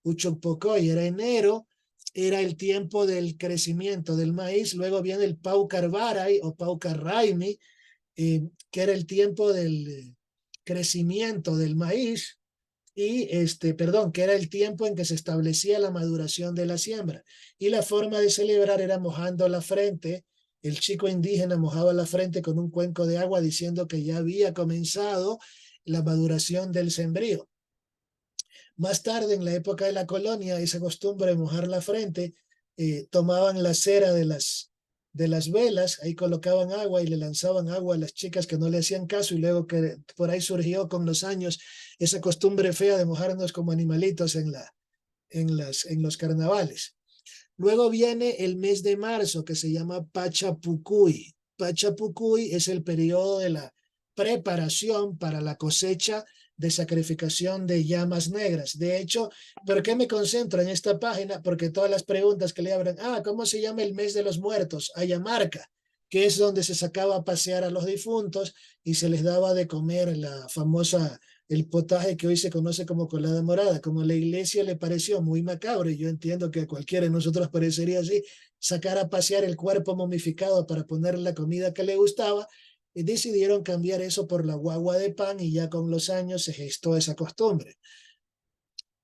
Speaker 1: Uchucpocoy era enero, era el tiempo del crecimiento del maíz. Luego viene el Paucarvaray o Paucarraimi, que era el tiempo del crecimiento del maíz y perdón, que era el tiempo en que se establecía la maduración de la siembra. Y la forma de celebrar era mojando la frente. El chico indígena mojaba la frente con un cuenco de agua diciendo que ya había comenzado la maduración del sembrío. Más tarde, en la época de la colonia, esa costumbre de mojar la frente, tomaban la cera de las velas, ahí colocaban agua y le lanzaban agua a las chicas que no le hacían caso, y luego que por ahí surgió con los años esa costumbre fea de mojarnos como animalitos en los carnavales. Luego viene el mes de marzo, que se llama Pachapucuy. Pachapucuy es el periodo de la preparación para la cosecha de sacrificación de llamas negras. De hecho, ¿por qué me concentro en esta página? Porque todas las preguntas que le abren, ¿cómo se llama el mes de los muertos? Ayamarca, que es donde se sacaba a pasear a los difuntos y se les daba de comer la famosa, el potaje que hoy se conoce como colada morada. Como a la iglesia le pareció muy macabro, y yo entiendo que a cualquiera de nosotros parecería así, sacar a pasear el cuerpo momificado para ponerle la comida que le gustaba, y decidieron cambiar eso por la guagua de pan, y ya con los años se gestó esa costumbre.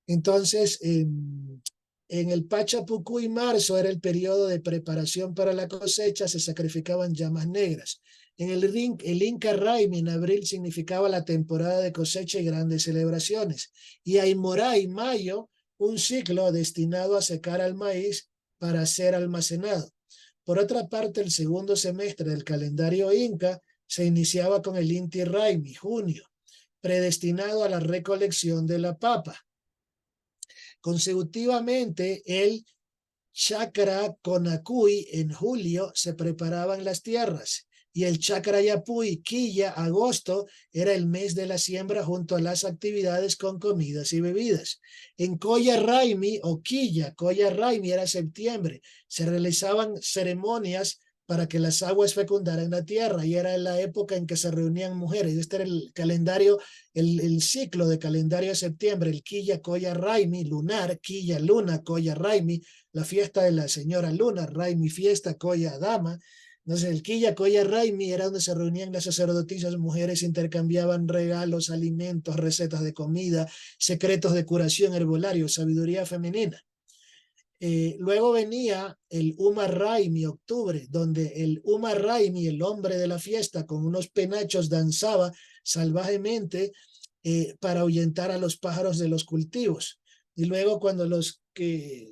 Speaker 1: Entonces, en el Pachapucuy marzo era el periodo de preparación para la cosecha, se sacrificaban llamas negras. En el Inca Raimi, en abril, significaba la temporada de cosecha y grandes celebraciones. Y Aymoray, mayo, un ciclo destinado a secar al maíz para ser almacenado. Por otra parte, el segundo semestre del calendario Inca se iniciaba con el Inti Raymi, junio, predestinado a la recolección de la papa. Consecutivamente, el Chakra Conacuy, en julio se preparaban las tierras, y el Chakra Yapuy, Quilla, agosto, era el mes de la siembra junto a las actividades con comidas y bebidas. En Coya Raimi o Quilla, Coya Raimi era septiembre, se realizaban ceremonias para que las aguas fecundaran la tierra, y era la época en que se reunían mujeres. Este era el calendario, el ciclo de calendario de septiembre, el Quilla Coya Raimi, lunar, Quilla luna, Coya Raimi, la fiesta de la señora Luna, Raimi fiesta, Coya dama. Entonces el Quilla Coya Raimi era donde se reunían las sacerdotisas mujeres, intercambiaban regalos, alimentos, recetas de comida, secretos de curación, herbolario, sabiduría femenina. Luego venía el Uma Raimi, octubre, donde el Uma Raimi, el hombre de la fiesta, con unos penachos danzaba salvajemente para ahuyentar a los pájaros de los cultivos. Y luego, cuando los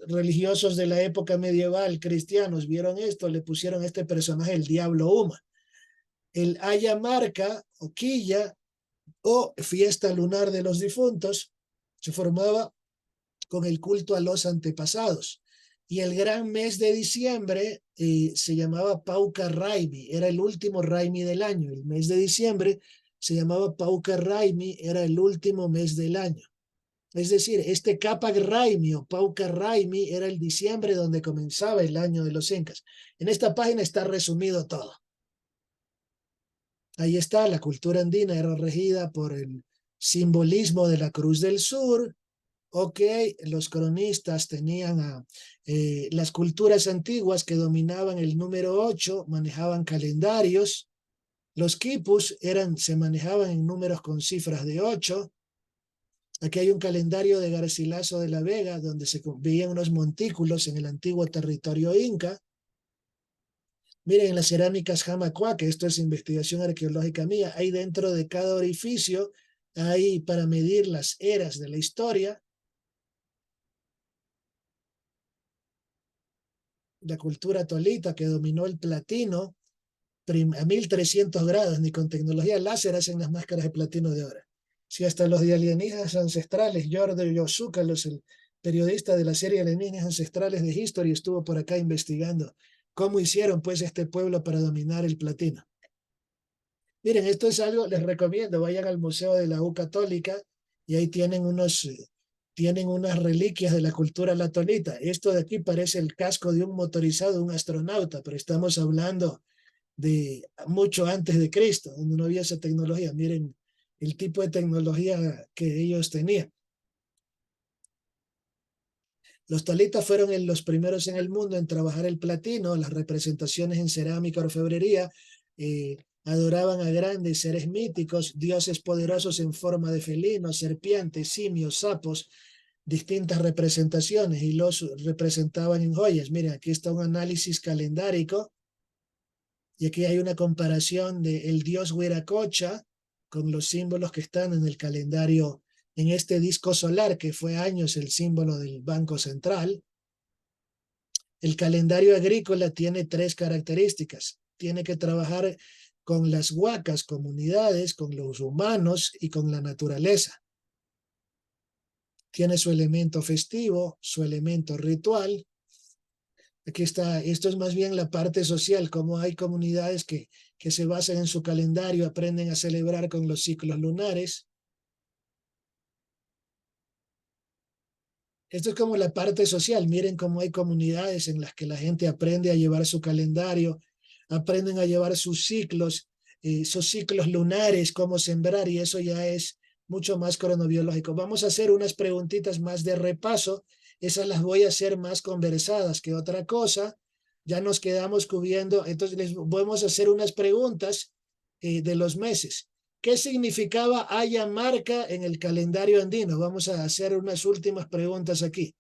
Speaker 1: religiosos de la época medieval, cristianos, vieron esto, le pusieron a este personaje el diablo Uma. El Ayamarca o Quilla o fiesta lunar de los difuntos se formaba con el culto a los antepasados. Y el gran mes de diciembre se llamaba Pauca Raimi, era el último Raimi del año. El mes de diciembre se llamaba Pauca Raimi, era el último mes del año. Es decir, este Capac Raimi o Pauca Raimi era el diciembre donde comenzaba el año de los incas. En esta página está resumido todo. Ahí está, la cultura andina era regida por el simbolismo de la Cruz del Sur. Ok, los cronistas tenían las culturas antiguas que dominaban el número 8, manejaban calendarios. Los quipus se manejaban en números con cifras de 8. Aquí hay un calendario de Garcilaso de la Vega, donde se veían unos montículos en el antiguo territorio inca. Miren, en las cerámicas Jamacuá, que esto es investigación arqueológica mía, hay dentro de cada orificio, hay para medir las eras de la historia. La cultura tolita, que dominó el platino a 1300 grados, ni con tecnología láser hacen las máscaras de platino de ahora. Si hasta los de alienígenas ancestrales, Jordi Yosúcalos, el periodista de la serie Alienígenas Ancestrales de History, estuvo por acá investigando cómo hicieron pues este pueblo para dominar el platino. Miren, esto es algo, les recomiendo, vayan al Museo de la U Católica y ahí tienen unas reliquias de la cultura latonita. Esto de aquí parece el casco de un motorizado, de un astronauta, pero estamos hablando de mucho antes de Cristo, donde no había esa tecnología. Miren el tipo de tecnología que ellos tenían. Los talitas fueron los primeros en el mundo en trabajar el platino, las representaciones en cerámica, orfebrería, adoraban a grandes seres míticos, dioses poderosos en forma de felinos, serpientes, simios, sapos, distintas representaciones y los representaban en joyas. Miren, aquí está un análisis calendárico y aquí hay una comparación del dios Huiracocha con los símbolos que están en el calendario, en este disco solar que fue años el símbolo del Banco Central. El calendario agrícola tiene 3 características. Tiene que trabajar con las huacas, comunidades, con los humanos y con la naturaleza. Tiene su elemento festivo, su elemento ritual. Aquí está, esto es más bien la parte social, como hay comunidades que se basan en su calendario, aprenden a celebrar con los ciclos lunares. Esto es como la parte social. Miren cómo hay comunidades en las que la gente aprende a llevar su calendario, aprenden a llevar sus ciclos lunares, cómo sembrar, y eso ya es mucho más cronobiológico. Vamos a hacer unas preguntitas más de repaso. Esas las voy a hacer más conversadas que otra cosa. Ya nos quedamos cubriendo. Entonces les vamos a hacer unas preguntas de los meses. ¿Qué significaba Ayamarca en el calendario andino? Vamos a hacer unas últimas preguntas aquí.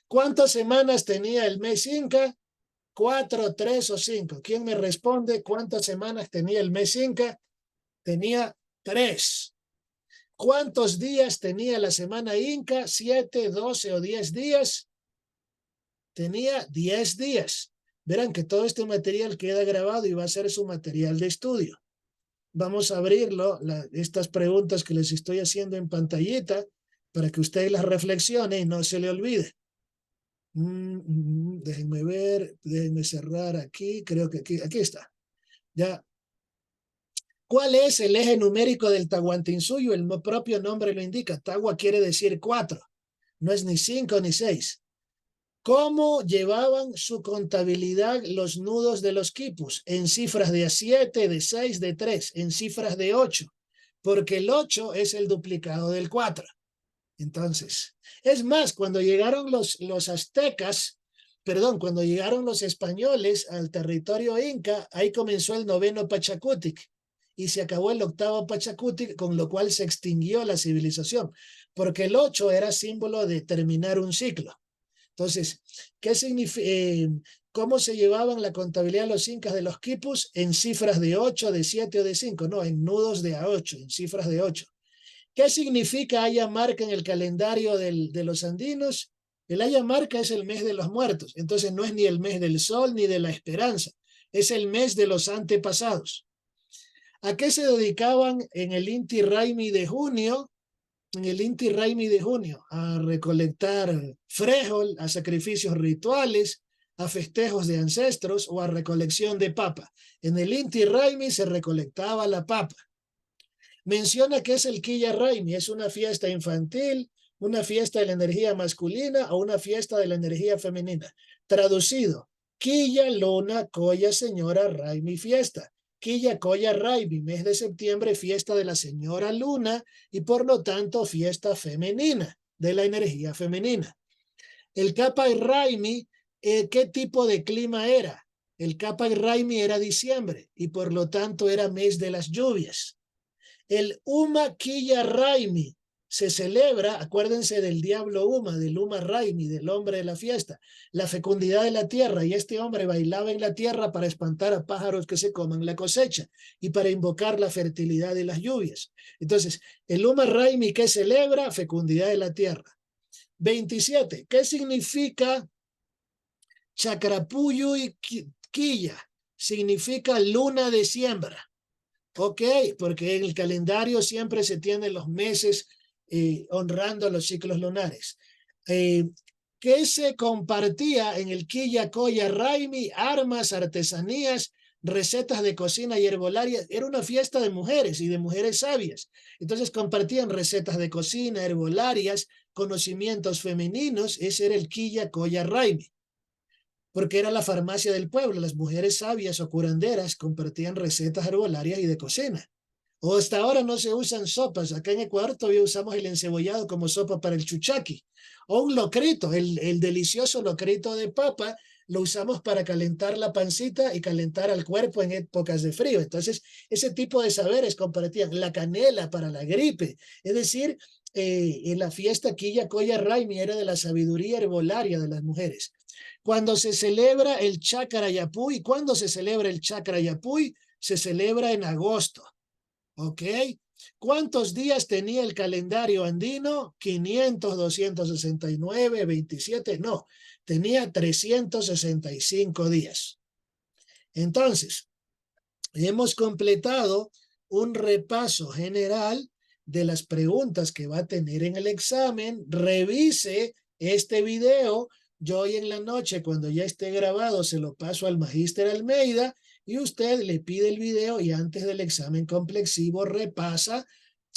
Speaker 1: ¿Cuántas semanas tenía el mes Inca? 4, 3 o 5. ¿Quién me responde cuántas semanas tenía el mes Inca? Tenía 3. ¿Cuántos días tenía la semana Inca? 7, 12 o 10 días. Tenía 10 días. Verán que todo este material queda grabado y va a ser su material de estudio. Vamos a abrirlo, estas preguntas que les estoy haciendo en pantallita, para que ustedes las reflexionen y no se le olvide. Déjenme ver, déjenme cerrar aquí, creo que aquí está. Ya. ¿Cuál es el eje numérico del Tahuantinsuyo? El propio nombre lo indica. Tagua quiere decir 4, no es ni 5 ni 6. ¿Cómo llevaban su contabilidad los nudos de los quipus? En cifras de 7, de 6, de 3, en cifras de 8, porque el 8 es el duplicado del 4. Entonces, es más, cuando llegaron los aztecas, cuando llegaron los españoles al territorio inca, ahí comenzó el 9º Pachacutic y se acabó el 8º Pachacutic, con lo cual se extinguió la civilización, porque el 8 era símbolo de terminar un ciclo. Entonces, ¿qué significa? ¿Cómo se llevaban la contabilidad los incas de los quipus? En cifras de 8, de 7 o de 5, no, en nudos de a 8, en cifras de 8. ¿Qué significa Ayamarca en el calendario de los andinos? El Ayamarca es el mes de los muertos, entonces no es ni el mes del sol ni de la esperanza, es el mes de los antepasados. ¿A qué se dedicaban en el Inti Raymi de junio? En el Inti Raymi de junio, a recolectar frijol, a sacrificios rituales, a festejos de ancestros o a recolección de papa. En el Inti Raymi se recolectaba la papa. Menciona que es el Quilla Raymi, es una fiesta infantil, una fiesta de la energía masculina o una fiesta de la energía femenina. Traducido, Quilla, Luna, Coya, Señora, Raymi, fiesta. Quilla, Coya, Raymi, mes de septiembre, fiesta de la Señora Luna y por lo tanto fiesta femenina, de la energía femenina. El Kappa Raymi, ¿qué tipo de clima era? El Kappa Raymi era diciembre y por lo tanto era mes de las lluvias. El Uma Quilla Raymi se celebra, acuérdense del diablo Uma, del Uma Raymi, del hombre de la fiesta, la fecundidad de la tierra, y este hombre bailaba en la tierra para espantar a pájaros que se coman la cosecha y para invocar la fertilidad y las lluvias. Entonces, el Uma Raymi, ¿qué celebra? Fecundidad de la tierra. 27. ¿Qué significa Chakrapuyu y Quilla? Significa luna de siembra. Ok, porque en el calendario siempre se tienen los meses honrando los ciclos lunares. ¿Qué se compartía en el Quilla Coya Raymi? Armas, artesanías, recetas de cocina y herbolaria. Era una fiesta de mujeres y de mujeres sabias. Entonces compartían recetas de cocina, herbolarias, conocimientos femeninos. Ese era el Quilla Coya Raimi, porque era la farmacia del pueblo. Las mujeres sabias o curanderas compartían recetas herbolarias y de cocina. O hasta ahora no se usan sopas. Acá en Ecuador todavía usamos el encebollado como sopa para el chuchaqui. O un locrito, el delicioso locrito de papa, lo usamos para calentar la pancita y calentar al cuerpo en épocas de frío. Entonces, ese tipo de saberes compartían. La canela para la gripe. Es decir, en la fiesta Quilla Coya Raimi era de la sabiduría herbolaria de las mujeres. Cuando se celebra el Chakrayapuy, ¿cuándo se celebra el Chakrayapuy? Se celebra en agosto. ¿Ok? ¿Cuántos días tenía el calendario andino? 500, 269, 27. No, tenía 365 días. Entonces, hemos completado un repaso general de las preguntas que va a tener en el examen. Revise este video. Yo hoy en la noche, cuando ya esté grabado, se lo paso al Magíster Almeida y usted le pide el video y antes del examen complexivo repasa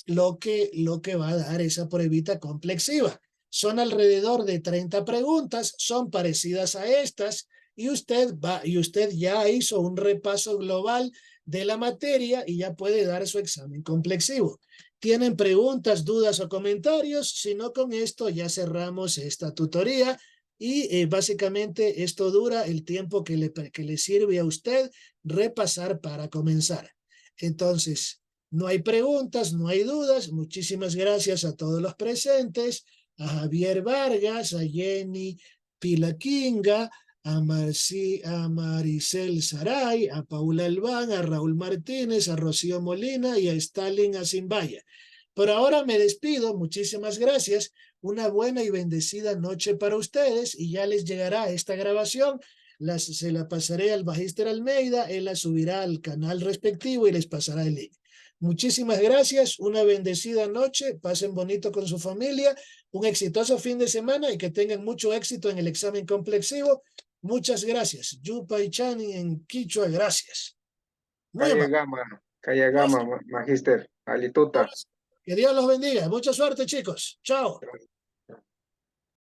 Speaker 1: lo que va a dar esa pruebita complexiva. Son alrededor de 30 preguntas, son parecidas a estas y usted ya hizo un repaso global de la materia y ya puede dar su examen complexivo. ¿Tienen preguntas, dudas o comentarios? Si no, con esto ya cerramos esta tutoría. Y básicamente esto dura el tiempo que le sirve a usted repasar para comenzar. Entonces, no hay preguntas, no hay dudas. Muchísimas gracias a todos los presentes, a Javier Vargas, a Jenny Pilaquinga, a Maricel Saray, a Paula Albán, a Raúl Martínez, a Rocío Molina y a Stalin Azimbaya. Por ahora me despido. Muchísimas gracias. Una buena y bendecida noche para ustedes y ya les llegará esta grabación. Se la pasaré al Magíster Almeida, él la subirá al canal respectivo y les pasará el link. Muchísimas gracias, una bendecida noche, pasen bonito con su familia, un exitoso fin de semana y que tengan mucho éxito en el examen complexivo. Muchas gracias. Yupai Chani en Quichua, gracias. Muy amable.
Speaker 3: Kayagama, Magíster, Alituta.
Speaker 1: Que Dios los bendiga. Mucha suerte, chicos. Chao.